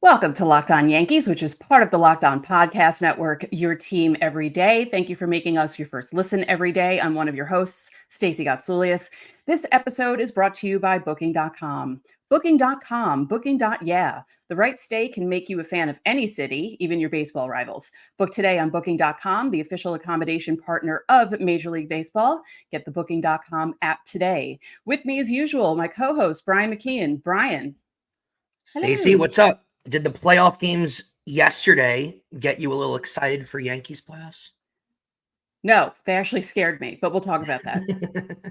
Welcome to Locked On Yankees, which is part of the Locked On Podcast Network, your team every day. Thank you for making us your first listen every day. I'm one of your hosts, Stacey Gotsoulias. This episode is brought to you by Booking.com. Booking.com, Booking.yeah. The right stay can make you a fan of any city, even your baseball rivals. Book today on Booking.com, the official accommodation partner of Major League Baseball. Get the Booking.com app today. With me, as usual, my co-host, Brian McKeon. Brian. Stacey, Hello. what's up? Did the playoff games yesterday get you a little excited for Yankees playoffs? No, they actually scared me, but we'll talk about that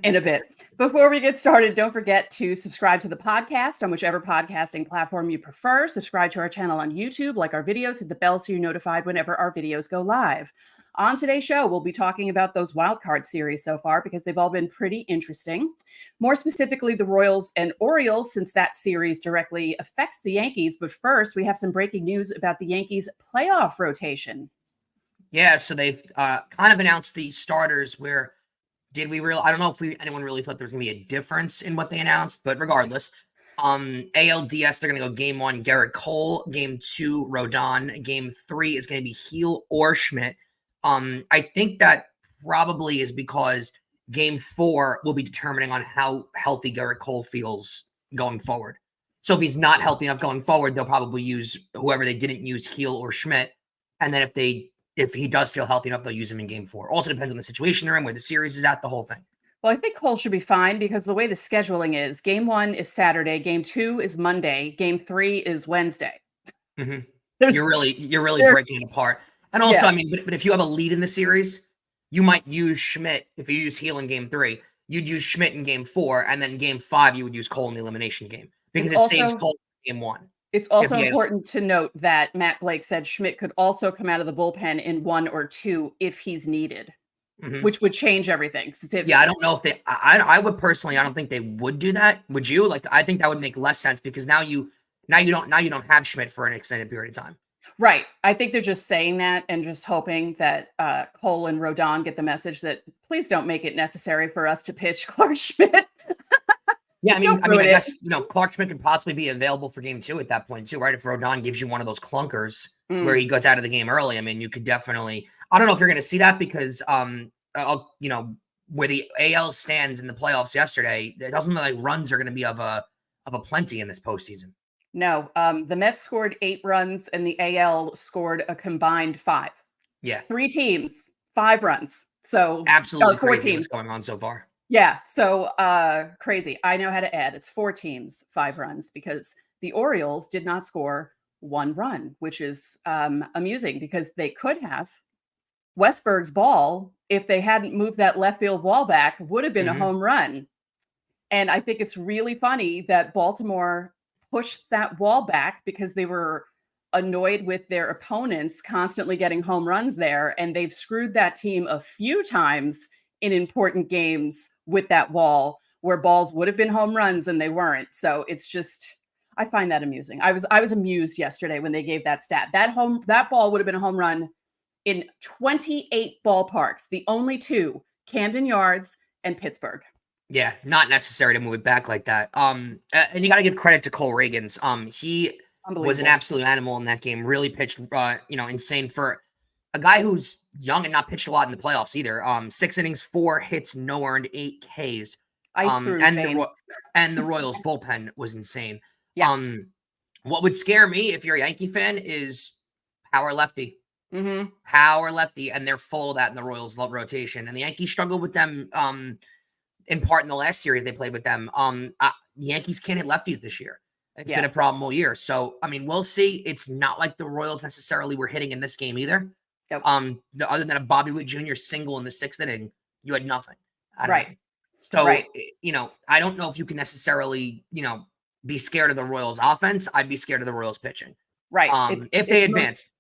in a bit. Before we get started, don't forget to subscribe to the podcast on whichever podcasting platform you prefer. Subscribe to our channel on YouTube, like our videos, hit the bell so you're notified whenever our videos go live. On today's show, we'll be talking about those wildcard series so far because they've all been pretty interesting. More specifically, the Royals and Orioles, since that series directly affects the Yankees. But first, we have some breaking news about the Yankees' playoff rotation. Yeah, so they've kind of announced the starters where I don't know if anyone really thought there was going to be a difference in what they announced, but regardless, ALDS, they're going to go game 1, Garrett Cole, game 2, Rodon, game 3 is going to be Heel or Schmidt. I think that probably is because game 4 will be determining on how healthy Garrett Cole feels going forward. So if he's not healthy enough going forward, they'll probably use whoever they didn't use, Heel or Schmidt. And then if he does feel healthy enough, they'll use him in game 4. Also depends on the situation they're in, where the series is at, the whole thing. Well, I think Cole should be fine because the way the scheduling is, game 1 is Saturday, game 2 is Monday, game 3 is Wednesday. Mm-hmm. You're really breaking it apart. And also, yeah. But if you have a lead in the series, you might use Schmidt. If you use Heel in game 3, you'd use Schmidt in game 4, and then game 5, you would use Cole in the elimination game because it saves Cole in game 1. It's also important to note that Matt Blake said Schmidt could also come out of the bullpen in 1 or 2 if he's needed, which would change everything. Yeah, I don't know if I would personally, I don't think they would do that. Would you? Like, I think that would make less sense because now you don't have Schmidt for an extended period of time. Right. I think they're just saying that and just hoping that Cole and Rodon get the message that please don't make it necessary for us to pitch Clark Schmidt. Yeah, I guess, Clark Schmidt could possibly be available for game 2 at that point too, right? If Rodon gives you one of those clunkers where he goes out of the game early, you could definitely, I don't know if you're going to see that because, where the AL stands in the playoffs yesterday, it doesn't look like runs are going to be of a plenty in this postseason. No, the Mets scored 8 runs and the AL scored a combined 5. Yeah. 3 teams, 5 runs. So absolutely 4 crazy teams. What's going on so far. Yeah, so crazy. I know how to add. It's 4 teams, 5 runs, because the Orioles did not score 1 run, which is amusing because they could have. Westberg's ball, if they hadn't moved that left field wall back, would have been a home run. And I think it's really funny that Baltimore pushed that wall back because they were annoyed with their opponents constantly getting home runs there. And they've screwed that team a few times in important games with that wall where balls would have been home runs and they weren't. So it's just, I find that amusing. I was amused yesterday when they gave that stat. That ball would have been a home run in 28 ballparks, the only 2, Camden Yards and Pittsburgh. Yeah, not necessary to move it back like that. And you got to give credit to Cole Reagans. He was an absolute animal in that game. Really pitched, insane for a guy who's young and not pitched a lot in the playoffs either. 6 innings, 4 hits, no earned, 8 Ks. And the Royals bullpen was insane. Yeah. What would scare me if you're a Yankee fan is power lefty. Mm-hmm. Power lefty, and they're full of that in the Royals rotation. And the Yankees struggled with them in part in the last series they played with them. The Yankees can't hit lefties this year. It's been a problem all year. So, we'll see. It's not like the Royals necessarily were hitting in this game either. Yep. Other than a Bobby Witt Jr. single in the 6th inning, you had nothing. Right. So, I don't know if you can necessarily, be scared of the Royals offense. I'd be scared of the Royals pitching. Right. If they advanced.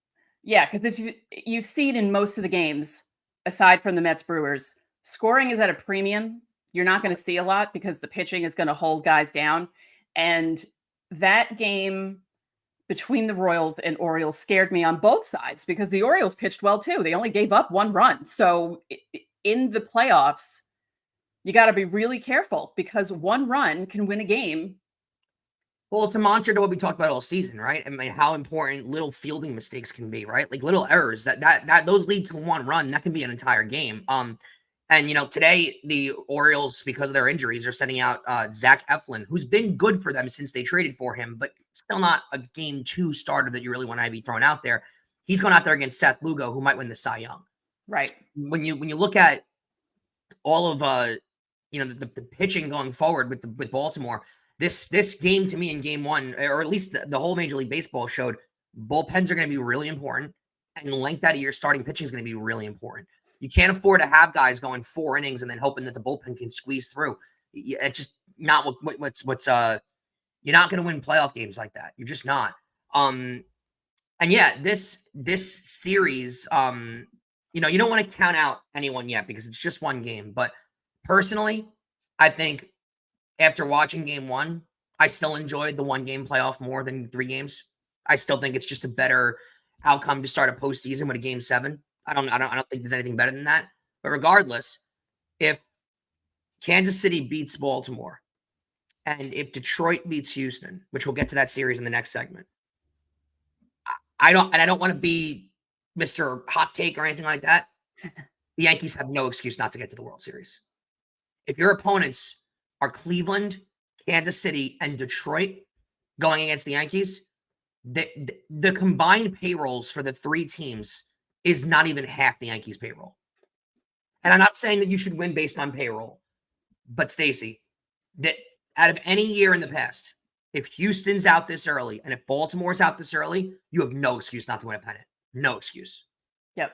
Yeah, because if you've seen in most of the games, aside from the Mets Brewers, scoring is at a premium. You're not going to see a lot because the pitching is going to hold guys down. And that game between the Royals and Orioles scared me on both sides because the Orioles pitched well too. They only gave up 1 run. So in the playoffs, you got to be really careful because 1 run can win a game Well, it's a mantra to what we talked about all season, right? I mean, how important little fielding mistakes can be, right? Like little errors that those lead to one run. That can be an entire game. And today the Orioles, because of their injuries, are sending out Zach Eflin, who's been good for them since they traded for him, but still not a game 2 starter that you really want to be thrown out there. He's going out there against Seth Lugo, who might win the Cy Young. Right. When you look at all of the pitching going forward with Baltimore, this game to me in game 1, or at least the whole Major League Baseball showed, bullpens are going to be really important, and length out of your starting pitching is going to be really important. You can't afford to have guys going 4 innings and then hoping that the bullpen can squeeze through. It's just not what's you're not going to win playoff games like that. You're just not. And yeah, this series, you don't want to count out anyone yet because it's just one game. But personally, I think after watching game 1, I still enjoyed the 1-game playoff more than 3 games. I still think it's just a better outcome to start a postseason with a game 7. I don't think there's anything better than that. But regardless, if Kansas City beats Baltimore and if Detroit beats Houston, which we'll get to that series in the next segment, I don't want to be Mr. Hot Take or anything like that. The Yankees have no excuse not to get to the World Series. If your opponents are Cleveland, Kansas City, and Detroit going against the Yankees, the combined payrolls for the 3 teams is not even half the Yankees' payroll. And I'm not saying that you should win based on payroll, but Stacey, that out of any year in the past, if Houston's out this early and if Baltimore's out this early, you have no excuse not to win a pennant. No excuse. Yep.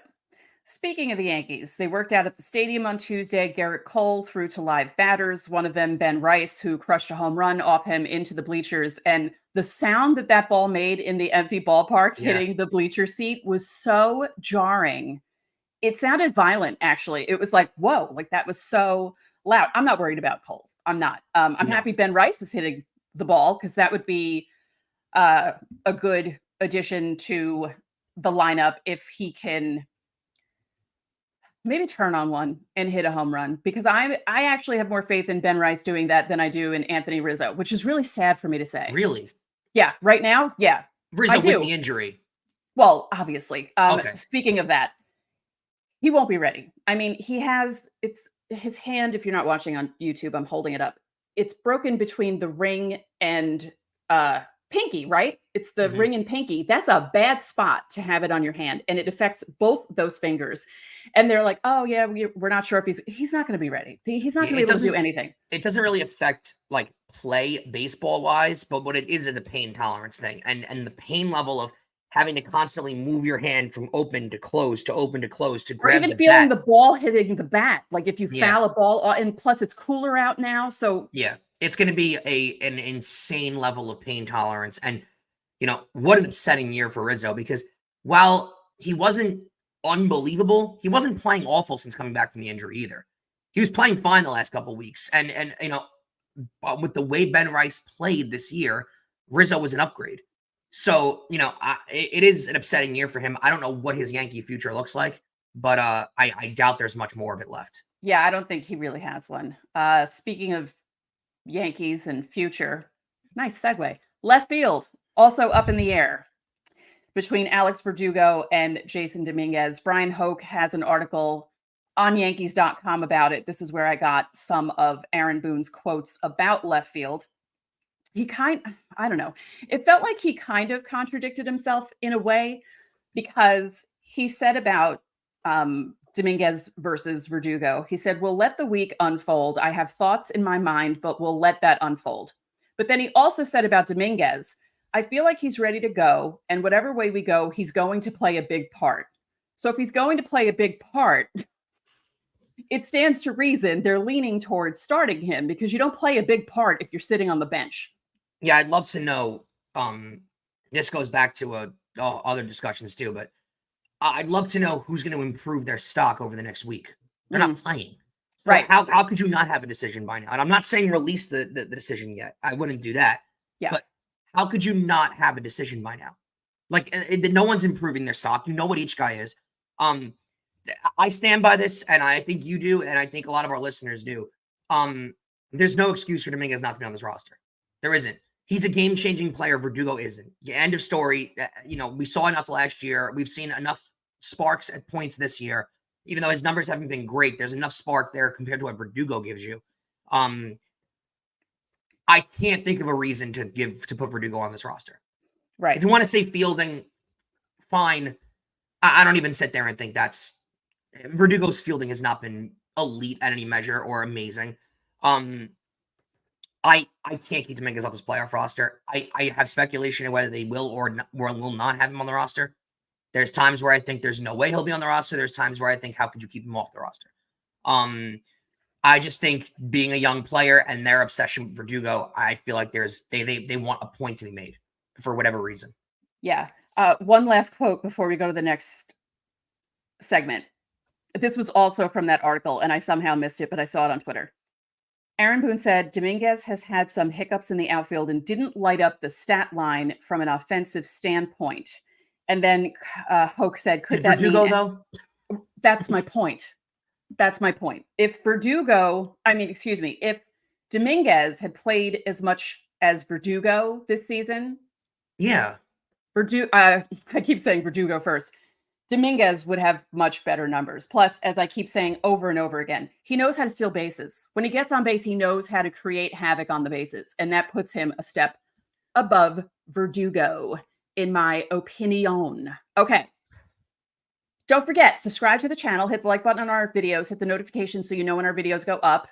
Speaking of the Yankees, they worked out at the stadium on Tuesday. Garrett Cole threw to live batters, one of them Ben Rice, who crushed a home run off him into the bleachers. And the sound that ball made in the empty ballpark hitting the bleacher seat was so jarring. It sounded violent, actually. It was like, whoa, like that was so loud. I'm not worried about Cole. I'm not. I'm happy Ben Rice is hitting the ball because that would be a good addition to the lineup if he can maybe turn on one and hit a home run, because I actually have more faith in Ben Rice doing that than I do in Anthony Rizzo, which is really sad for me to say. Really? Yeah. Right now. Yeah. Rizzo with the injury. Well, obviously. Okay. Speaking of that, he won't be ready. I mean, it's his hand. If you're not watching on YouTube, I'm holding it up. It's broken between the ring and pinky, right? It's the ring and pinky. That's a bad spot to have it on your hand, and it affects both those fingers. And they're like, oh yeah, we're not sure if he's not going to be ready. He's not going to be able to do anything. It doesn't really affect like play baseball wise, but what it is a pain tolerance thing, and the pain level of having to constantly move your hand from open to close to open to close to grab, or even feeling the ball hitting the bat. Like if you foul a ball, and plus it's cooler out now, so yeah, it's going to be an insane level of pain tolerance. And what an upsetting year for Rizzo, because while he wasn't unbelievable, he wasn't playing awful since coming back from the injury either. He was playing fine the last couple of weeks, and with the way Ben Rice played this year, Rizzo was an upgrade. So, it is an upsetting year for him. I don't know what his Yankee future looks like, but I doubt there's much more of it left. Yeah, I don't think he really has one. Speaking of Yankees and future, nice segue. Left field, also up in the air between Alex Verdugo and Jason Dominguez. Brian Hoke has an article on Yankees.com about it. This is where I got some of Aaron Boone's quotes about left field. I don't know. It felt like he kind of contradicted himself in a way, because he said about Dominguez versus Verdugo, he said, we'll let the week unfold. I have thoughts in my mind, but we'll let that unfold. But then he also said about Dominguez, I feel like he's ready to go, and whatever way we go, he's going to play a big part. So if he's going to play a big part, it stands to reason they're leaning towards starting him, because you don't play a big part if you're sitting on the bench. Yeah, I'd love to know. This goes back to other discussions too, but I'd love to know who's going to improve their stock over the next week. They're not playing. So right. How could you not have a decision by now? And I'm not saying release the decision yet. I wouldn't do that. Yeah. But how could you not have a decision by now? Like, no one's improving their stock. You know what each guy is. I stand by this, and I think you do, and I think a lot of our listeners do. There's no excuse for Dominguez not to be on this roster. There isn't. He's a game-changing player. Verdugo isn't. End of story. We saw enough last year. We've seen enough sparks at points this year. Even though his numbers haven't been great, there's enough spark there compared to what Verdugo gives you. I can't think of a reason to put Verdugo on this roster. Right. If you want to say fielding, fine. I don't even sit there and think Verdugo's fielding has not been elite at any measure or amazing. I can't keep Dominguez off this playoff roster. I have speculation of whether they will or will not have him on the roster. There's times where I think there's no way he'll be on the roster. There's times where I think, how could you keep him off the roster? I just think being a young player and their obsession with Verdugo, I feel like they want a point to be made for whatever reason. Yeah. One last quote before we go to the next segment. This was also from that article, and I somehow missed it, but I saw it on Twitter. Aaron Boone said, Dominguez has had some hiccups in the outfield and didn't light up the stat line from an offensive standpoint. And then Hoke said, could that Verdugo, mean... though? That's my point. That's my point. If Dominguez had played as much as Verdugo this season... Yeah. I keep saying Verdugo first. Dominguez would have much better numbers. Plus, as I keep saying over and over again, he knows how to steal bases. When he gets on base, he knows how to create havoc on the bases. And that puts him a step above Verdugo, in my opinion. Okay. Don't forget, subscribe to the channel, hit the like button on our videos, hit the notifications so you know when our videos go up.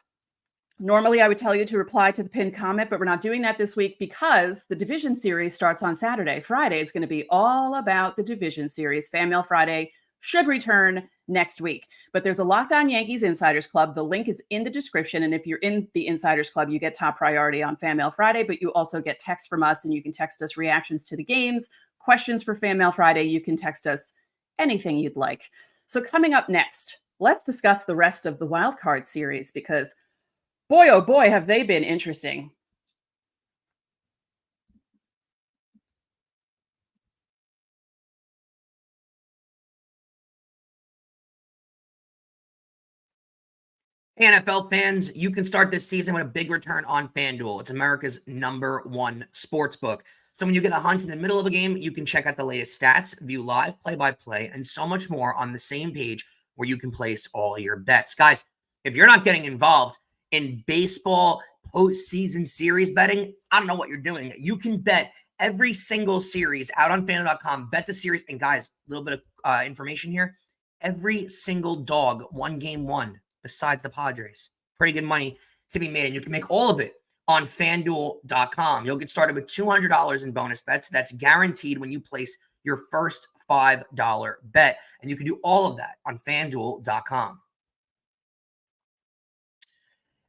Normally, I would tell you to reply to the pinned comment, but we're not doing that this week because the Division Series starts on Saturday. Friday, it's going to be all about the Division Series. Fan Mail Friday should return next week. But there's a Locked On Yankees Insiders Club. The link is in the description. And if you're in the Insiders Club, you get top priority on Fan Mail Friday, but you also get text from us, and you can text us reactions to the games, questions for Fan Mail Friday. You can text us anything you'd like. So coming up next, let's discuss the rest of the Wild Card series because boy, oh boy, have they been interesting. NFL fans, you can start this season with a big return on FanDuel. It's America's #1 sportsbook. So when you get a hunch in the middle of a game, you can check out the latest stats, view live play-by-play, and so much more on the same page where you can place all your bets. Guys, if you're not getting involved in baseball postseason series betting, I don't know what you're doing. You can bet every single series out on FanDuel.com. Bet the series. And guys, a little bit of information here. Every single dog won game one besides the Padres. Pretty good money to be made. And you can make all of it on FanDuel.com. You'll get started with $200 in bonus bets. That's guaranteed when you place your first $5 bet. And you can do all of that on FanDuel.com.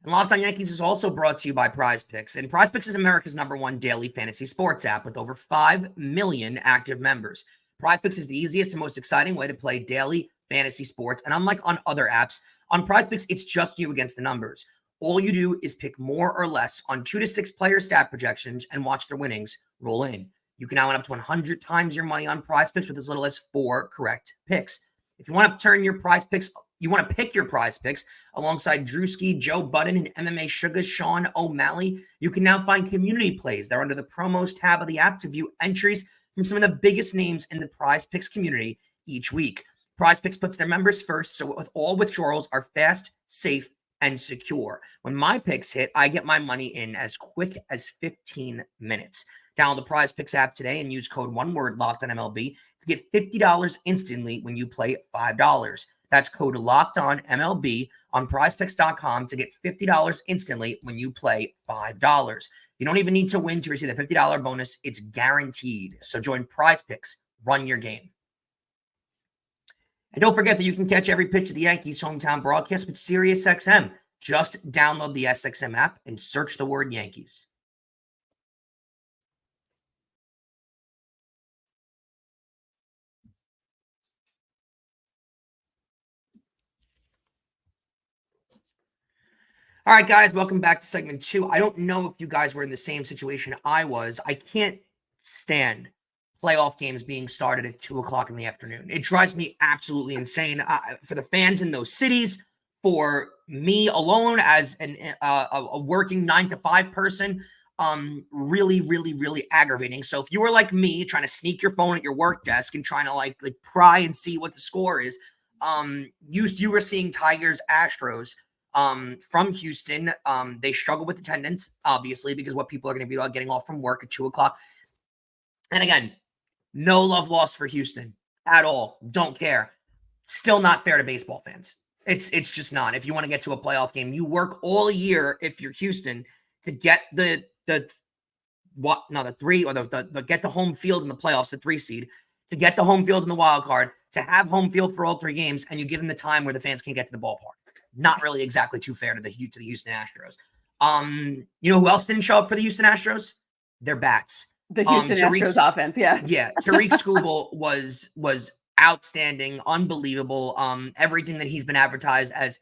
And Locked On Yankees is also brought to you by PrizePicks. And PrizePicks is America's #1 daily fantasy sports app with over 5 million active members. PrizePicks is the easiest and most exciting way to play daily fantasy sports. And unlike on other apps, on PrizePicks, it's just you against the numbers. All you do is pick more or less on 2 to 6 player stat projections and watch their winnings roll in. You can now win up to 100 times your money on PrizePicks with as little as 4 correct picks. If you want to turn your PrizePicks, you want to pick your PrizePicks alongside Drewski, Joe Budden, and MMA Sugar, Sean O'Malley. You can now find community plays. They're under the promos tab of the app to view entries from some of the biggest names in the PrizePicks community each week. PrizePicks puts their members first, so with all withdrawals are fast, safe, and secure. When my picks hit, I get my money in as quick as 15 minutes. Download the PrizePicks app today and use code LOCKEDONMLB to get $50 instantly when you play $5. That's code LOCKEDONMLB on PrizePicks.com to get $50 instantly when you play $5. You don't even need to win to receive the $50 bonus. It's guaranteed. So join PrizePicks. Run your game. And don't forget that you can catch every pitch of the Yankees' hometown broadcast with SiriusXM. Just download the SXM app and search the word Yankees. All right, guys, welcome back to segment 2. I don't know if you guys were in the same situation I was. I can't stand playoff games being started at 2 o'clock in the afternoon. It drives me absolutely insane. For the fans in those cities, for me alone as a working 9 to 5 person, really, really, really aggravating. So if you were like me, trying to sneak your phone at your work desk and trying to like pry and see what the score is, you were seeing Tigers Astros from Houston. They struggle with attendance, obviously, because what people are going to be like getting off from work at 2:00. And again, no love lost for Houston at all. Don't care. Still not fair to baseball fans. It's just not. If you want to get to a playoff game, you work all year if you're Houston to get the three, or the get the home field in the playoffs, the 3 seed, to get the home field in the wild card, to have home field for all 3 games, and you give them the time where the fans can't get to the ballpark. Not really exactly too fair to the Houston Astros. You know who else didn't show up for the Houston Astros? Their bats. The Houston Astros offense, yeah. Yeah, Tariq Skubal was outstanding, unbelievable. Everything that he's been advertised as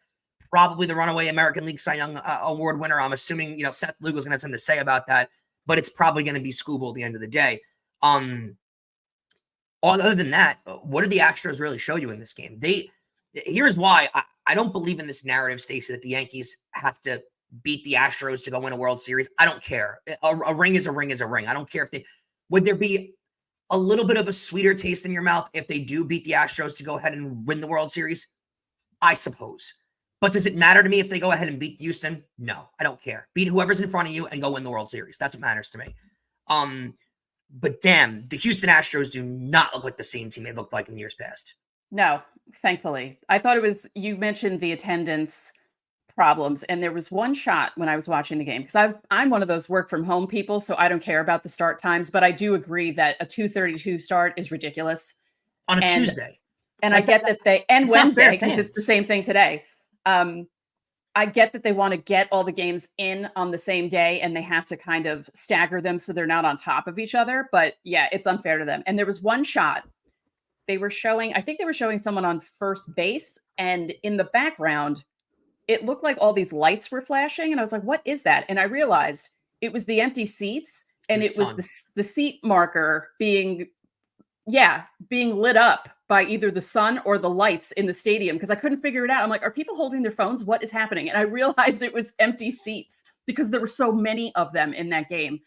probably the runaway American League Cy Young Award winner. I'm assuming, Seth Lugo's going to have something to say about that, but it's probably going to be Skubal at the end of the day. Other than that, what did the Astros really show you in this game? Here's why I don't believe in this narrative, Stacey, that the Yankees have to beat the Astros to go win a World Series. I don't care. A ring is a ring is a ring. I don't care would there be a little bit of a sweeter taste in your mouth if they do beat the Astros to go ahead and win the World Series? I suppose. But does it matter to me if they go ahead and beat Houston? No, I don't care. Beat whoever's in front of you and go win the World Series. That's what matters to me. But damn, the Houston Astros do not look like the same team they looked like in years past. No, thankfully. I thought you mentioned the attendance problems, and there was one shot when I was watching the game, because I'm one of those work from home people, so I don't care about the start times, but I do agree that a 2:32 start is ridiculous on a Tuesday. And I get that and Wednesday, because it's the same thing today. I get that they want to get all the games in on the same day, and they have to kind of stagger them so they're not on top of each other. But yeah, it's unfair to them. And there was one shot I think they were showing someone on first base, and in the background, it looked like all these lights were flashing. And I was like, what is that? And I realized it was the empty seats, and it was the seat marker being lit up by either the sun or the lights in the stadium, because I couldn't figure it out. I'm like, are people holding their phones? What is happening? And I realized it was empty seats because there were so many of them in that game.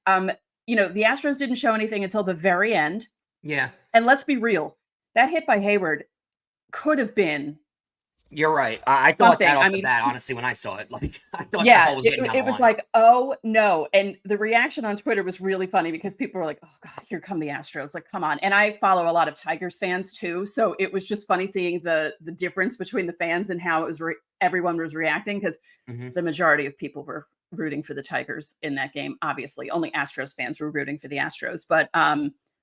The Astros didn't show anything until the very end. Yeah. And let's be real. That hit by Hayward could have been. You're right. I thought that off the bat, honestly, when I saw it. Like, I thought that ball was getting out it was like, oh no. And the reaction on Twitter was really funny, because people were like, oh God, here come the Astros. Like, come on. And I follow a lot of Tigers fans too. So it was just funny seeing the difference between the fans and how it was everyone was reacting, because the majority of people were rooting for the Tigers in that game. Obviously, only Astros fans were rooting for the Astros. But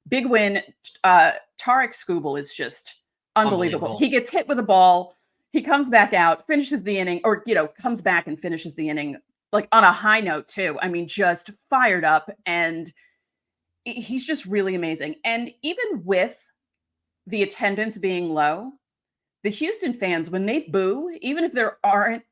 big win. Tariq Skubal is just unbelievable. He gets hit with a ball. He comes back out, finishes the inning, or, comes back and finishes the inning, like on a high note too. I mean, just fired up, and he's just really amazing. And even with the attendance being low, the Houston fans, when they boo, even if there aren't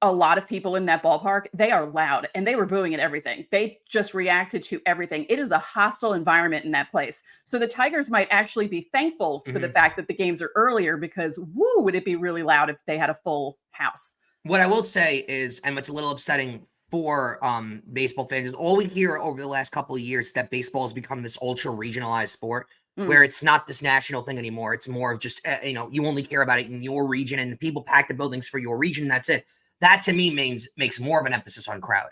a lot of people in that ballpark, they are loud, and they were booing at everything. They just reacted to everything. It is a hostile environment in that place. So the Tigers might actually be thankful for the fact that the games are earlier, because would it be really loud if they had a full house. What I will say is, and what's a little upsetting for baseball fans, is all we hear over the last couple of years that baseball has become this ultra regionalized sport, where it's not this national thing anymore. It's more of just, you only care about it in your region, and people pack the buildings for your region. That's it. That to me makes more of an emphasis on crowd.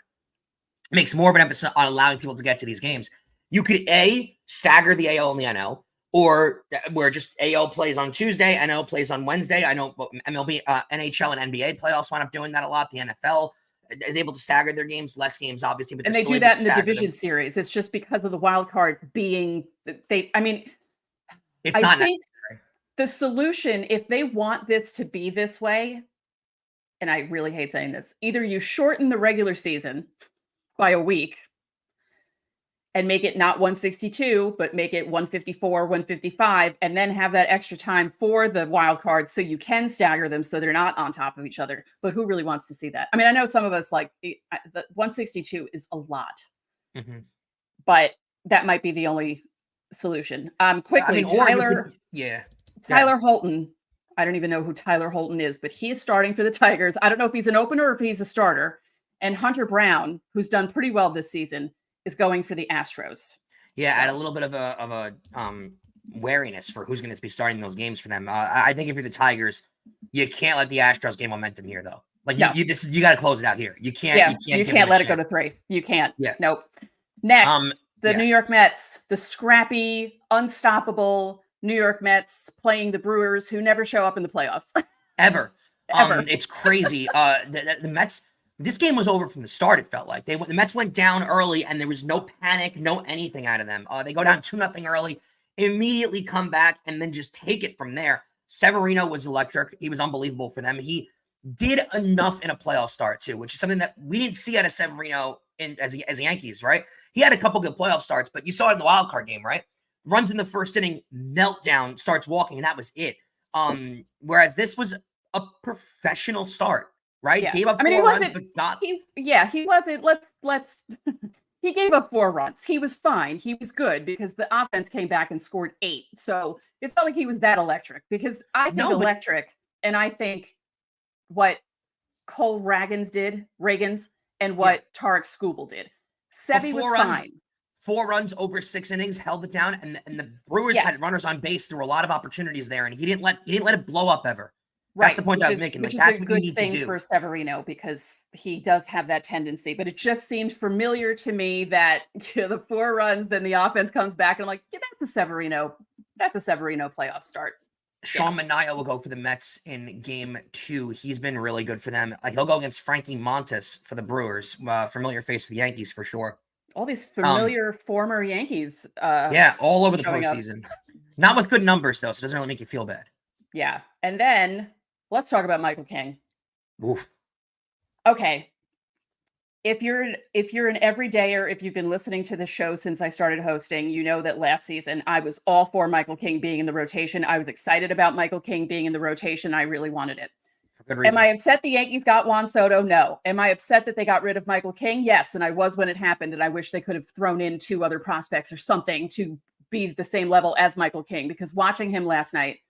Makes more of an emphasis on allowing people to get to these games. You could stagger the AL and the NL, or where just AL plays on Tuesday, NL plays on Wednesday. I know MLB, NHL, and NBA playoffs wind up doing that a lot. The NFL is able to stagger their games, less games, obviously. But and they do that in the division series. It's just because of the wild card being it's not necessary. The solution, if they want this to be this way, and I really hate saying this, either you shorten the regular season by a week and make it not 162, but make it 154, 155, and then have that extra time for the wild card so you can stagger them so they're not on top of each other. But who really wants to see that? I mean, I know some of us the 162 is a lot, but that might be the only solution. Quickly, Tyler Holton. I don't even know who Tyler Holton is, but he is starting for the Tigers. I don't know if he's an opener or if he's a starter. And Hunter Brown, who's done pretty well this season, is going for the Astros. Yeah, So. add a little bit of a wariness for who's going to be starting those games for them. I think if you're the Tigers, you can't let the Astros gain momentum here, though. Like No. you got to close it out here. You can't You give can't let them it go to 3. You can't. Yeah. Nope. Next, the New York Mets, the scrappy, unstoppable New York Mets playing the Brewers, who never show up in the playoffs. Ever. Ever. It's crazy. The Mets. This game was over from the start. It felt like the Mets went down early, and there was no panic, no anything out of them. They go down 2-0 early, immediately come back, and then just take it from there. Severino was electric. He was unbelievable for them. He did enough in a playoff start too, which is something that we didn't see out of Severino as a Yankees. Right? He had a couple good playoff starts, but you saw it in the wild card game. Right? Runs in the first inning, meltdown, starts walking, and that was it. Whereas this was a professional start. Right? Yeah. Gave up 4 runs, but got. He wasn't. Let's. He gave up 4 runs. He was fine. He was good because the offense came back and scored 8. So it's not like he was that electric. Because I think electric, and I think what Cole Ragans did, and what Tarek Skubal did. Sevy was fine. 4 runs over 6 innings, held it down, and the Brewers had runners on base through a lot of opportunities there, and he didn't let it blow up ever. Right. That's the point I was making. Which that's is a what you need good to do thing for Severino because he does have that tendency. But it just seemed familiar to me that the 4 runs, then the offense comes back, and I'm like, yeah, that's a Severino playoff start. Sean Manaea will go for the Mets in game 2. He's been really good for them. He'll go against Frankie Montas for the Brewers. Familiar face for the Yankees for sure. All these familiar former Yankees. All over the postseason. Not with good numbers, though, so it doesn't really make you feel bad. Yeah. And then let's talk about Michael King. Oof. Okay. If you're an everydayer, if you've been listening to the show since I started hosting, you know that last season I was all for Michael King being in the rotation. I was excited about Michael King being in the rotation. I really wanted it. For good reason. Am I upset the Yankees got Juan Soto? No. Am I upset that they got rid of Michael King? Yes. And I was when it happened. And I wish they could have thrown in 2 other prospects or something to be the same level as Michael King, because watching him last night,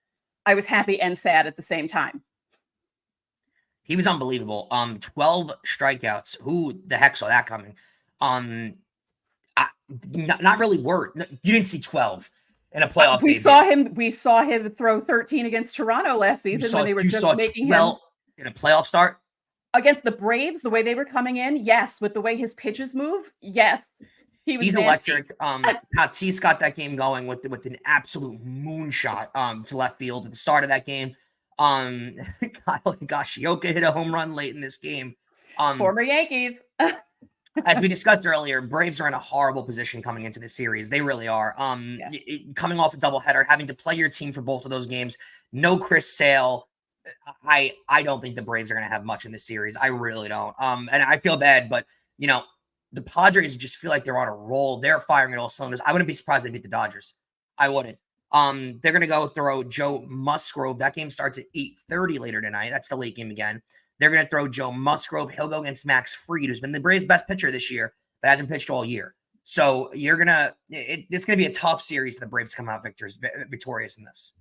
I was happy and sad at the same time. He was unbelievable. 12 strikeouts. Who the heck saw that coming? Not really word. You didn't see 12 in a playoff. We saw him throw 13 against Toronto last season when they were just making him in a playoff start against the Braves. The way they were coming in, yes. With the way his pitches move, yes. He's electric. Tatis got that game going with an absolute moonshot to left field at the start of that game. Kyle Higashioka hit a home run late in this game. Former Yankees. As we discussed earlier, Braves are in a horrible position coming into the series. They really are. Coming off a doubleheader, having to play your team for both of those games. No Chris Sale. I don't think the Braves are going to have much in this series. I really don't. And I feel bad, but the Padres just feel like they're on a roll. They're firing at all cylinders. I wouldn't be surprised if they beat the Dodgers. I wouldn't. They're going to go throw Joe Musgrove. That game starts at 8:30 later tonight. That's the late game again. They're going to throw Joe Musgrove. He'll go against Max Fried, who's been the Braves' best pitcher this year, but hasn't pitched all year. So it's going to be a tough series for the Braves to come out victorious in this.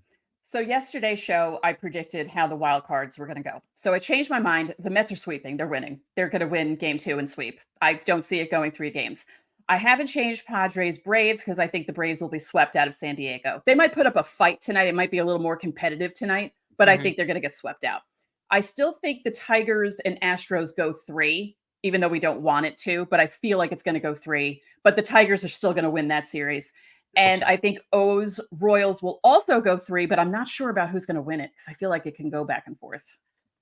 So yesterday's show, I predicted how the wild cards were going to go. So I changed my mind. The Mets are sweeping. They're winning. They're going to win game 2 and sweep. I don't see it going 3 games. I haven't changed Padres Braves because I think the Braves will be swept out of San Diego. They might put up a fight tonight. It might be a little more competitive tonight, but I think they're going to get swept out. I still think the Tigers and Astros go 3, even though we don't want it to, but I feel like it's going to go 3. But the Tigers are still going to win that series. And I think O's Royals will also go 3, but I'm not sure about who's going to win it because I feel like it can go back and forth.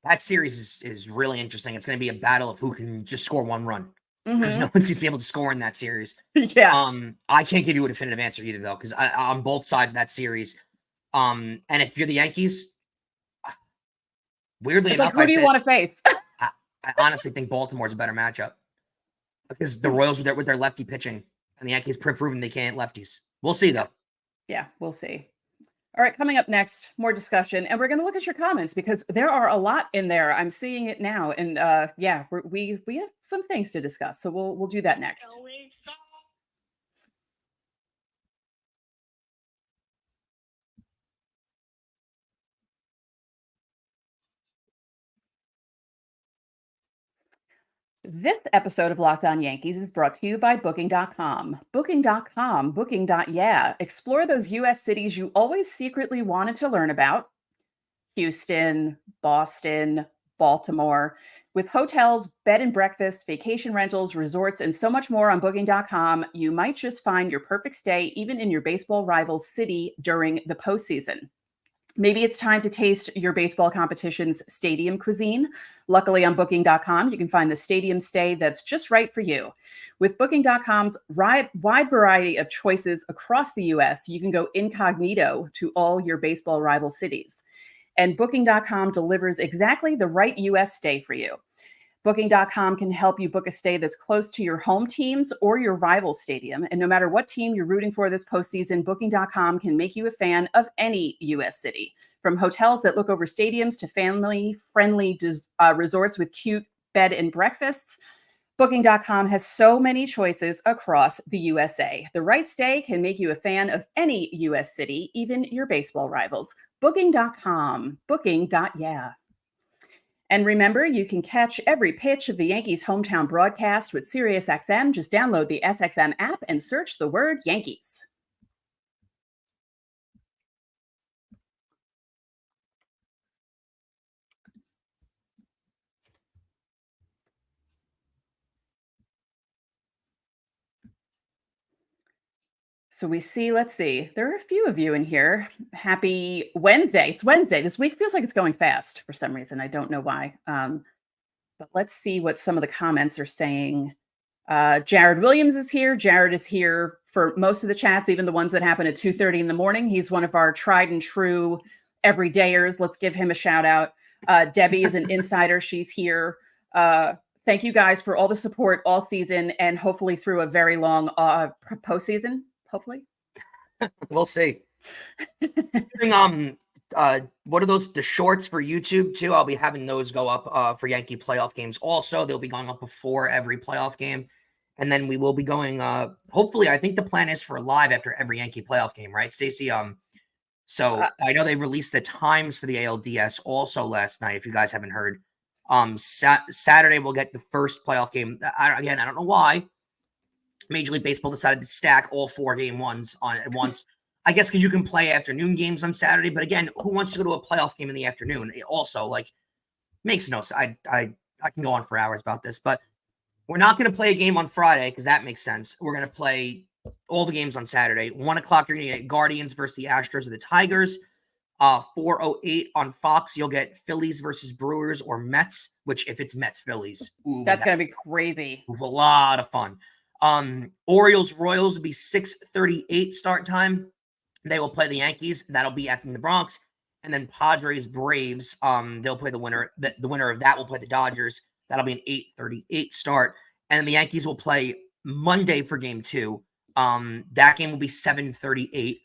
That series is really interesting. It's going to be a battle of who can just score 1 run because no one seems to be able to score in that series. Yeah. I can't give you a definitive answer either, though, because on both sides of that series. And if you're the Yankees, weirdly enough, who do you want to face? I honestly think Baltimore's a better matchup because the Royals with their lefty pitching and the Yankees proven they can't lefties. We'll see, though. Yeah, we'll see. All right, coming up next, more discussion, and we're going to look at your comments because there are a lot in there. I'm seeing it now, and we have some things to discuss, so we'll do that next. This episode of Locked On Yankees is brought to you by Booking.com. Booking.com, Booking.yeah. Explore those U.S. cities you always secretly wanted to learn about. Houston, Boston, Baltimore. With hotels, bed and breakfast, vacation rentals, resorts, and so much more on Booking.com, you might just find your perfect stay even in your baseball rival's city during the postseason. Maybe it's time to taste your baseball competition's stadium cuisine. Luckily, on Booking.com, you can find the stadium stay that's just right for you. With Booking.com's wide variety of choices across the U.S., you can go incognito to all your baseball rival cities. And Booking.com delivers exactly the right U.S. stay for you. Booking.com can help you book a stay that's close to your home teams or your rival stadium. And no matter what team you're rooting for this postseason, Booking.com can make you a fan of any U.S. city. From hotels that look over stadiums to family-friendly resorts with cute bed and breakfasts, Booking.com has so many choices across the USA. The right stay can make you a fan of any U.S. city, even your baseball rivals. Booking.com, Booking.yeah. And remember, you can catch every pitch of the Yankees' hometown broadcast with SiriusXM. Just download the SXM app and search the word Yankees. So we see, let's see, there are a few of you in here. Happy Wednesday. It's Wednesday. This week feels like it's going fast for some reason. I don't know why. But let's see what some of the comments are saying. Jared Williams is here. Jared is here for most of the chats, even the ones that happen at 2:30 in the morning. He's one of our tried and true everydayers. Let's give him a shout out. Debbie is an insider. She's here. Thank you guys for all the support all season and hopefully through a very long postseason. Hopefully. We'll see. What are those, the shorts for YouTube too? I'll be having those go up for Yankee playoff games. Also, they'll be going up before every playoff game. And then we will be going, hopefully, I think the plan is for live after every Yankee playoff game, right, Stacey? So I know they released the times for the ALDS also last night, if you guys haven't heard. Saturday, we'll get the first playoff game. I don't know why. Major League Baseball decided to stack all 4 game ones on at once. I guess because you can play afternoon games on Saturday. But again, who wants to go to a playoff game in the afternoon? It also, like, makes no sense. I can go on for hours about this, but we're not going to play a game on Friday because that makes sense. We're going to play all the games on Saturday. 1 o'clock, you're going to get Guardians versus the Astros or the Tigers. 4:08 on Fox, you'll get Phillies versus Brewers or Mets, which if it's Mets Phillies, that's going to be crazy. A lot of fun. Orioles Royals will be 6:38 start time. They will play the Yankees. That'll be in the Bronx. And then Padres Braves, they'll play the winner. The winner of that will play the Dodgers. That'll be an 8:38 start. And then the Yankees will play Monday for game 2. That game will be 7:38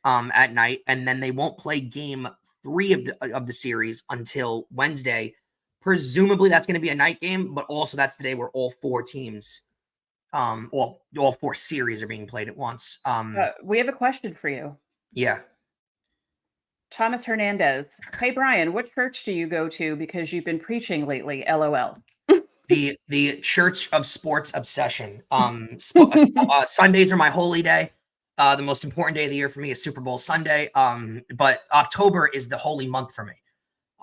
at night. And then they won't play game 3 of the series until Wednesday. Presumably that's going to be a night game, but also that's the day where all 4 teams all 4 series are being played at once. We have a question for you. Yeah. Thomas Hernandez. Hey, Brian, what church do you go to because you've been preaching lately? LOL. The Church of Sports Obsession. Sundays are my holy day. The most important day of the year for me is Super Bowl Sunday. But October is the holy month for me.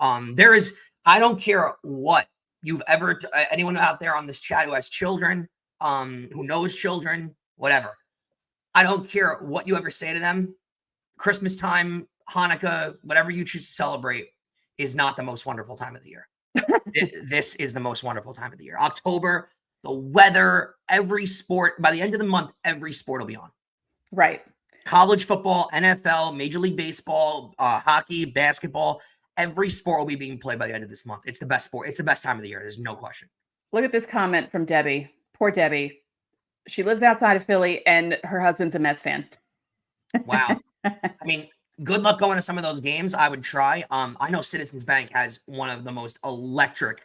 I don't care what you've ever, anyone out there on this chat who has children, who knows children, whatever. I don't care what you ever say to them. Christmas time, Hanukkah, whatever you choose to celebrate is not the most wonderful time of the year. This is the most wonderful time of the year. October, the weather, every sport, by the end of the month, every sport will be on. Right. College football, NFL, Major League Baseball, hockey, basketball, every sport will be being played by the end of this month. It's the best sport. It's the best time of the year. There's no question. Look at this comment from Debbie. Poor Debbie. She lives outside of Philly and her husband's a Mets fan. Wow. I mean, good luck going to some of those games. I would try. I know Citizens Bank has one of the most electric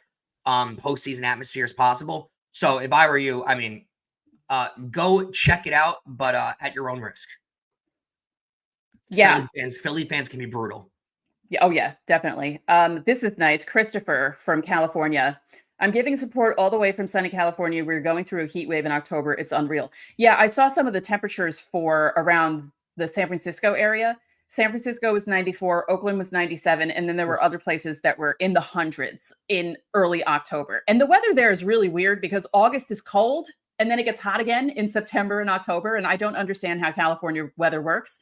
postseason atmospheres possible. So if I were you, I mean, go check it out, but at your own risk. Yeah. Philly fans can be brutal. Yeah. Oh, yeah, definitely. This is nice. Christopher from California. I'm giving support all the way from sunny California. We're going through a heat wave in October. It's unreal. Yeah, I saw some of the temperatures for around the San Francisco area. San Francisco was 94, Oakland was 97, and then there were other places that were in the hundreds in early October. And the weather there is really weird because August is cold and then it gets hot again in September and October. And I don't understand how California weather works,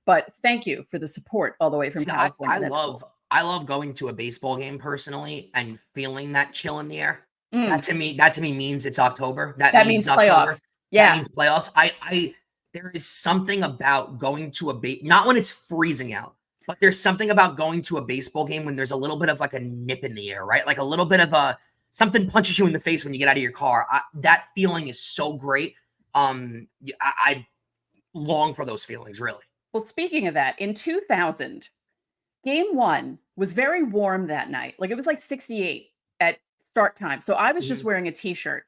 but thank you for the support all the way from California. I love going to a baseball game personally and feeling that chill in the air. Mm. That to me means it's October. That means playoffs. October. Yeah. That means playoffs. There is something about going to not when it's freezing out, but there's something about going to a baseball game when there's a little bit of like a nip in the air, right? Like a little bit of something punches you in the face when you get out of your car. That feeling is so great. I long for those feelings, really. Well, speaking of that, in 2000, Game 1 was very warm that night. Like it was like 68 at start time. So I was just wearing a t-shirt.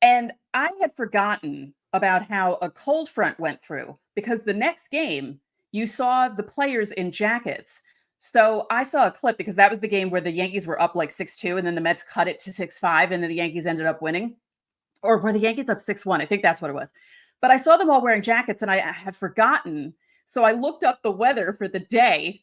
And I had forgotten about how a cold front went through because the next game you saw the players in jackets. So I saw a clip because that was the game where the Yankees were up like 6-2 and then the Mets cut it to 6-5 and then the Yankees ended up winning. Or were the Yankees up 6-1? I think that's what it was. But I saw them all wearing jackets and I had forgotten. So I looked up the weather for the day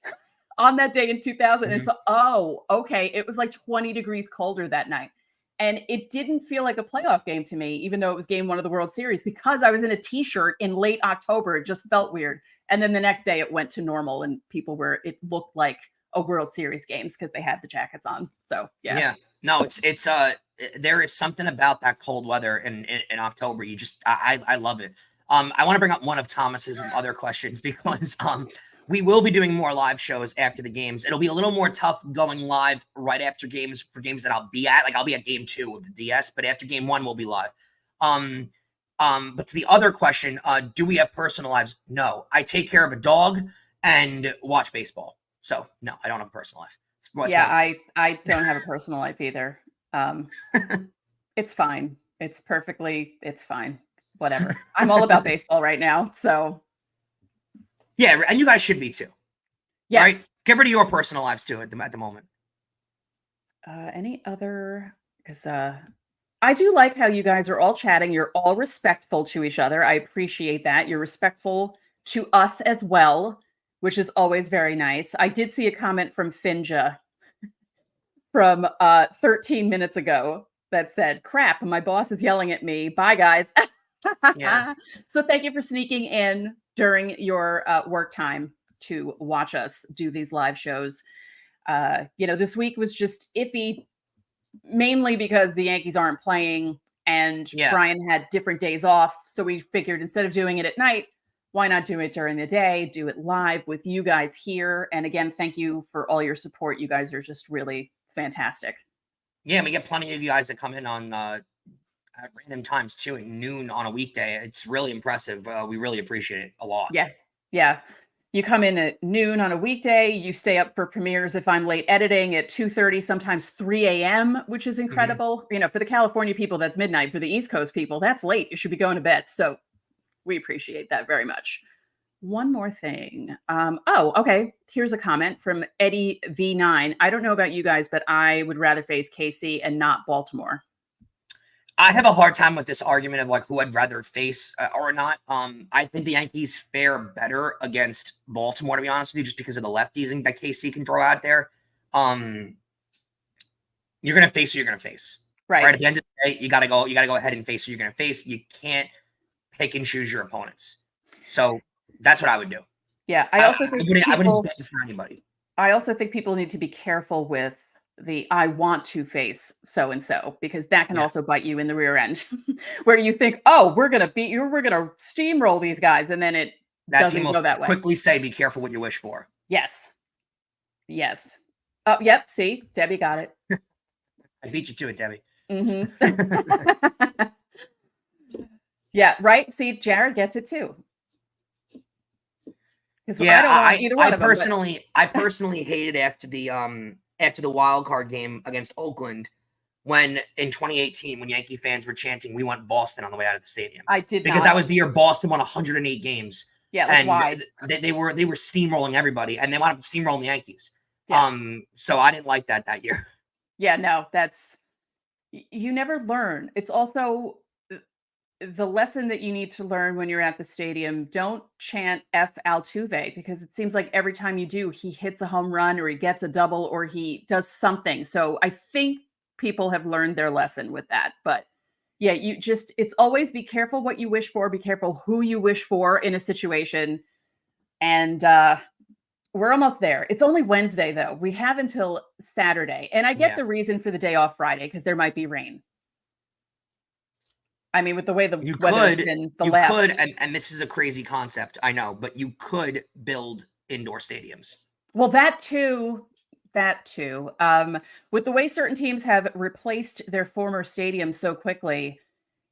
on that day in 2000 and so, oh, okay. It was like 20 degrees colder that night. And it didn't feel like a playoff game to me, even though it was game 1 of the World Series, because I was in a t-shirt in late October. It just felt weird. And then the next day it went to normal and it looked like a World Series games because they had the jackets on. So, yeah. Yeah. No, there is something about that cold weather in October. I love it. I want to bring up one of Thomas's other questions because we will be doing more live shows after the games. It'll be a little more tough going live right after games for games that I'll be at. Like I'll be at game 2 of the DS, but after game 1, we'll be live. But to the other question, do we have personal lives? No, I take care of a dog and watch baseball. So no, I don't have a personal life. I don't have a personal life either. It's fine. It's fine. Whatever. I'm all about baseball right now. So yeah, and you guys should be too. Yes. Right? Get rid of your personal lives too at the moment. Any other? Because I do like how you guys are all chatting. You're all respectful to each other. I appreciate that. You're respectful to us as well, which is always very nice. I did see a comment from Finja from 13 minutes ago that said, "Crap, my boss is yelling at me. Bye, guys." Yeah. So thank you for sneaking in during your work time to watch us do these live shows. This week was just iffy, mainly because the Yankees aren't playing and Brian had different days off. So we figured instead of doing it at night, why not do it during the day, do it live with you guys here. And again, thank you for all your support. You guys are just really fantastic. Yeah, and we get plenty of you guys that come in on at random times too at noon on a weekday. It's really impressive. We really appreciate it a lot. Yeah. You come in at noon on a weekday. You stay up for premieres if I'm late editing at 2:30, sometimes 3 a.m., which is incredible. For the California people, that's midnight. For the East Coast people, that's late. You should be going to bed. So we appreciate that very much. One more thing. Okay. Here's a comment from Eddie V9. I don't know about you guys, but I would rather face KC and not Baltimore. I have a hard time with this argument of like who I'd rather face or not. I think the Yankees fare better against Baltimore, to be honest with you, just because of the lefties that KC can throw out there. You're gonna face who you're gonna face. Right. At the end of the day, you gotta go ahead and face who you're gonna face. You can't pick and choose your opponents. So that's what I would do. Yeah. I wouldn't bet for anybody. I also think people need to be careful with I want to face so-and-so, because that can also bite you in the rear end where you think, oh, we're going to beat you. We're going to steamroll these guys. And then it doesn't go that way. Quickly say, be careful what you wish for. Yes. Oh, yep. See, Debbie got it. I beat you to it, Debbie. Mm-hmm. Yeah. Right. See, Jared gets it too. Yeah. I personally hated after the wild card game against Oakland, when in 2018, when Yankee fans were chanting, "We want Boston" on the way out of the stadium. I did because that was the year Boston won 108 games. Yeah, and why? They were steamrolling everybody, and they wound up steamrolling the Yankees. So I didn't like that year. Yeah, no, that's You never learn. It's also the lesson that you need to learn when you're at the stadium. Don't chant F Altuve, because it seems like every time you do, he hits a home run or he gets a double or he does something. So I think people have learned their lesson with that. But yeah, it's always be careful what you wish for, be careful who you wish for in a situation. And we're almost there. It's only Wednesday, though. We have until Saturday. And I get Yeah. the reason for the day off Friday, because there might be rain. I mean, with the way the weather's been the last. And this is a crazy concept, I know, but you could build indoor stadiums. Well, that too. With the way certain teams have replaced their former stadiums so quickly,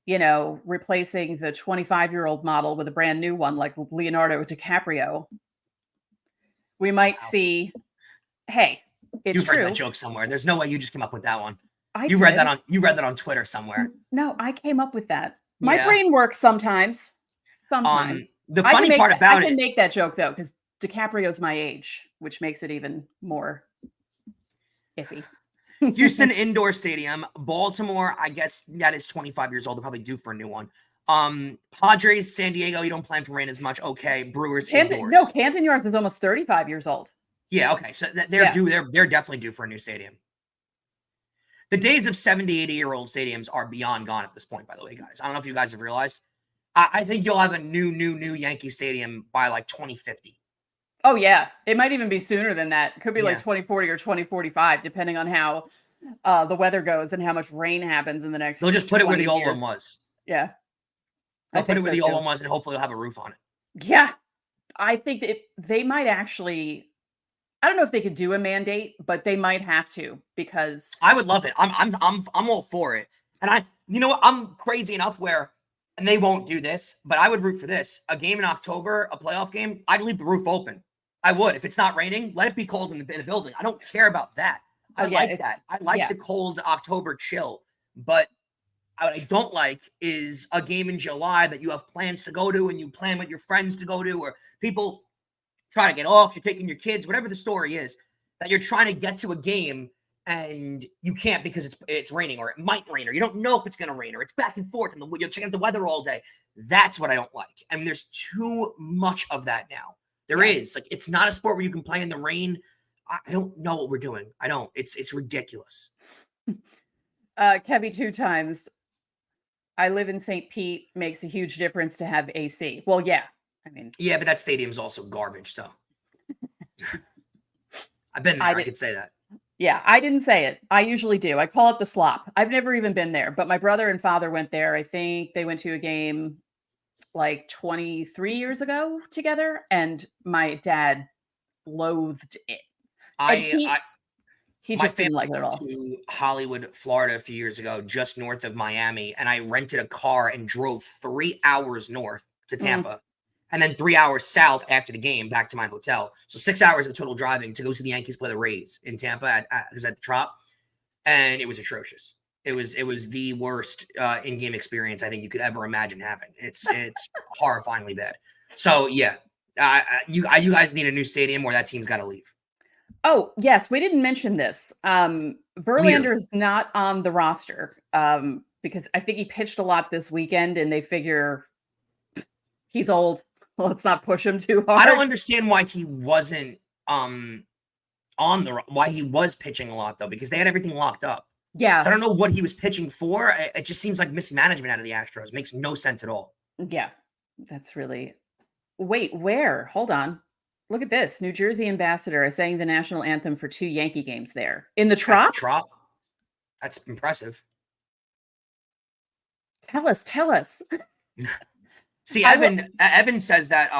replacing the 25-year-old model with a brand new one like Leonardo DiCaprio, we might see. Hey, it's You've true. heard that joke somewhere. There's no way you just came up with that one. You read that on Twitter somewhere. No, I came up with that. My brain works sometimes. The funny part about it, I can make that joke though, because DiCaprio's my age, which makes it even more iffy. Houston indoor stadium, Baltimore, I guess that is 25 years old. They're probably due for a new one. Padres, San Diego, you don't plan for rain as much. Okay, Brewers indoors. No, Camden Yards is almost 35 years old. Yeah, okay, so they're due. They're definitely due for a new stadium. The days of 70, 80-year-old stadiums are beyond gone at this point, by the way, guys. I don't know if you guys have realized. I think you'll have a new Yankee Stadium by like 2050. Oh, yeah. It might even be sooner than that. It could be like 2040 or 2045, depending on how the weather goes and how much rain happens in the next. They'll just put it where the old one was. Yeah. They'll put it where the old one was, and hopefully it'll have a roof on it. Yeah. I think that they might actually. I don't know if they could do a mandate, but they might have to, because I would love it. I'm all for it. And you know what? I'm crazy enough where, and they won't do this, but I would root for this. A game in October, a playoff game, I'd leave the roof open. I would. If it's not raining, let it be cold in the building. I don't care about that. I like that. I like the cold October chill. But what I don't like is a game in July that you have plans to go to and you plan with your friends to go to, or people try to get off, you're taking your kids, whatever the story is, that you're trying to get to a game and you can't because it's raining, or it might rain, or you don't know if it's going to rain, or it's back and forth and you're checking the weather all day. That's what I don't like. I mean, there's too much of that now. There is. Like, it's not a sport where you can play in the rain. I don't know what we're doing. I don't. It's ridiculous. Kevy 2 times. I live in St. Pete. Makes a huge difference to have AC. Well, yeah. I mean, yeah, but that stadium's also garbage, so I've been there. I could say that. Yeah, I didn't say it. I usually do. I call it the slop. I've never even been there, but my brother and father went there. I think they went to a game like 23 years ago together, and my dad loathed it. He just didn't like it at all. To Hollywood, Florida a few years ago, just north of Miami, and I rented a car and drove 3 hours north to Tampa. And then 3 hours south after the game back to my hotel. So 6 hours of total driving to go see the Yankees play the Rays in Tampa at the Trop. And it was atrocious. It was the worst in-game experience I think you could ever imagine having. It's horrifyingly bad. So yeah, you guys need a new stadium, or that team's got to leave. Oh yes, we didn't mention this. Verlander's not on the roster because I think he pitched a lot this weekend, and they figure he's old. Let's not push him too hard. I don't understand why he wasn't why he was pitching a lot though, because they had everything locked up. Yeah. So I don't know what he was pitching for. It just seems like mismanagement out of the Astros. It makes no sense at all. Yeah. That's really. Wait, where? Hold on. Look at this. New Jersey ambassador is saying the national anthem for 2 Yankee games there. In the Trop? That's impressive. Tell us. See, Evan says that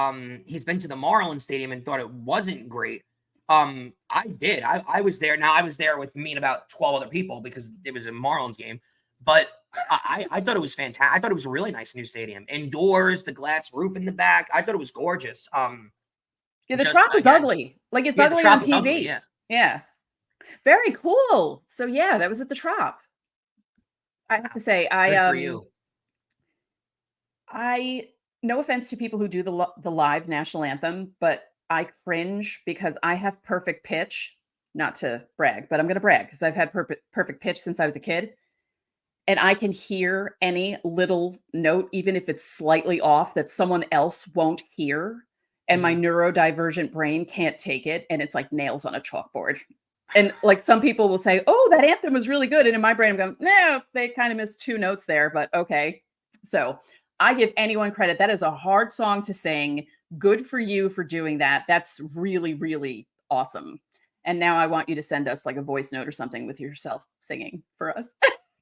he's been to the Marlins Stadium and thought it wasn't great. I did. I was there. Now, I was there with me and about 12 other people because it was a Marlins game. But I thought it was fantastic. I thought it was a really nice new stadium. Indoors, the glass roof in the back. I thought it was gorgeous. Yeah, the Trop is ugly. Like, it's ugly on TV. Ugly, yeah. Very cool. So, yeah, that was at the Trop. I have to say, Good for you. No offense to people who do the live national anthem, but I cringe because I have perfect pitch. Not to brag, but I'm going to brag because I've had perfect pitch since I was a kid. and I can hear any little note, even if it's slightly off, that someone else won't hear. And my neurodivergent brain can't take it. And it's like nails on a chalkboard. And like some people will say, oh, that anthem was really good. And in my brain, I'm going, no, they kind of missed 2 notes there, but okay. So I give anyone credit. That is a hard song to sing. Good for you for doing that. That's really, really awesome. And now I want you to send us like a voice note or something with yourself singing for us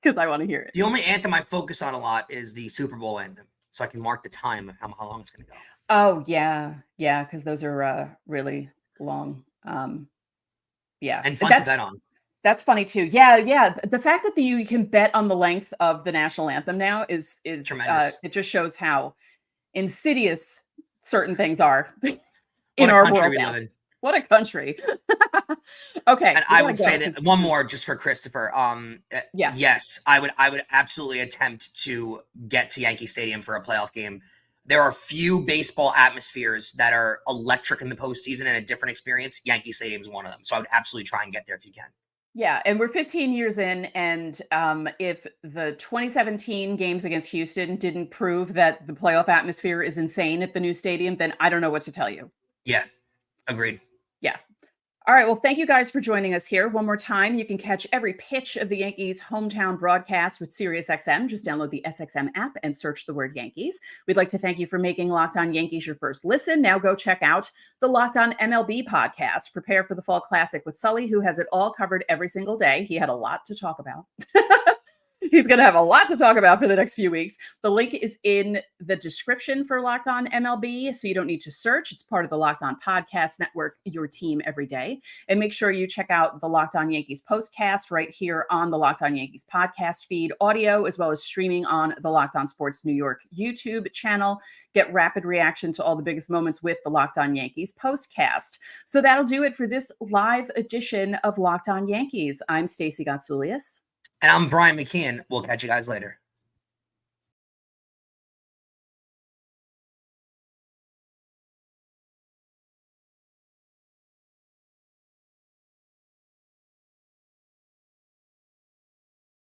because I want to hear it. The only anthem I focus on a lot is the Super Bowl anthem, so I can mark the time of how long it's going to go. Oh, yeah. Yeah, because those are really long. Yeah. And fun to bet on. That's funny too. Yeah, yeah. The fact that you can bet on the length of the national anthem now is tremendous. It just shows how insidious certain things are in our world now. What a country. Okay. And I would say that one more just for Christopher. Yes, I would absolutely attempt to get to Yankee Stadium for a playoff game. There are few baseball atmospheres that are electric in the postseason and a different experience. Yankee Stadium is one of them. So I would absolutely try and get there if you can. Yeah, and we're 15 years in, and if the 2017 games against Houston didn't prove that the playoff atmosphere is insane at the new stadium, then I don't know what to tell you. Yeah, agreed. Yeah. All right. Well, thank you guys for joining us here. One more time, you can catch every pitch of the Yankees hometown broadcast with SiriusXM. Just download the SXM app and search the word Yankees. We'd like to thank you for making Locked On Yankees your first listen. Now go check out the Locked On MLB podcast. Prepare for the Fall Classic with Sully, who has it all covered every single day. He had a lot to talk about. He's going to have a lot to talk about for the next few weeks. The link is in the description for Locked On MLB, so you don't need to search. It's part of the Locked On Podcast Network, your team every day. And make sure you check out the Locked On Yankees postcast right here on the Locked On Yankees podcast feed, audio, as well as streaming on the Locked On Sports New York YouTube channel. Get rapid reaction to all the biggest moments with the Locked On Yankees postcast. So that'll do it for this live edition of Locked On Yankees. I'm Stacey Gotsoulias. And I'm Brian McKeon. We'll catch you guys later.